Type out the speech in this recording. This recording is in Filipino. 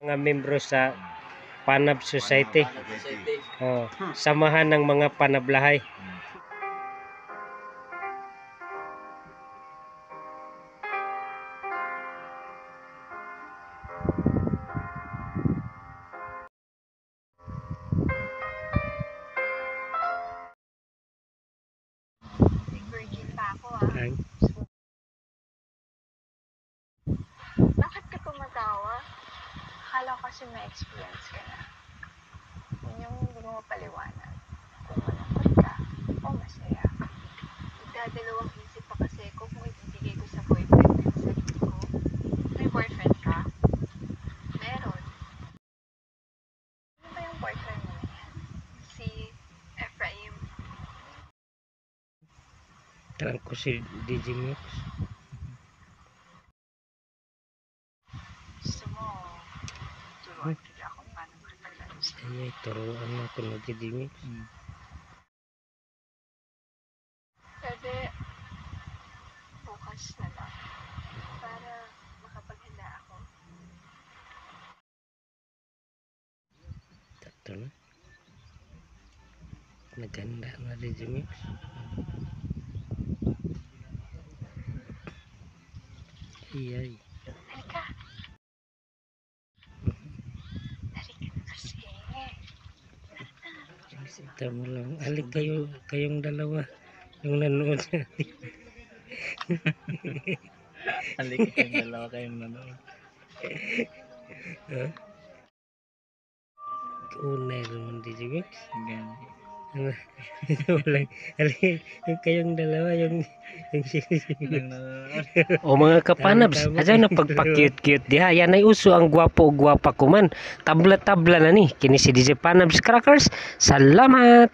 Mga membro sa Panab Society. Oh, samahan ng mga panablahay. Virgin pa ako Ay, Bakit ka tumatawa? Akala ko kasi may experience ka na. Yun yung hindi mo mapaliwanag. Kung malungkot ka o masaya. Nagdadalawang isip pa kasi ko kung ibibigay ko sa boyfriend ko yung sarili ko. May boyfriend ka? Meron. Ano ba yung boyfriend mo na yan? Si Ephraim. talang ko si DJ Mix. Gusto mo, turuan kita kung paano makipag-love sa'yo. Ay, turuan mo ako ng DJ Mix. Pwede bukas na lang para makapaghanda ako. Ito na. Naganda na DJ Mix. Iyay. Halika. Halika na kasi. Ito mo lang. Alik kayong dalawa. Yung nanood. Halika kayong dalawa kayong nanood. Ha? Unay naman DJ Mix. Ganyan. Walang, yung kayong dalawa, yung Walang nanonood. o mga kapanabs, aja na pagpa-cute-cute diha. Yan ay uso ang gwapo o gwapa ko man. Tabla-tabla na ni. Kini si DJ Panabs Crackers. Salamat!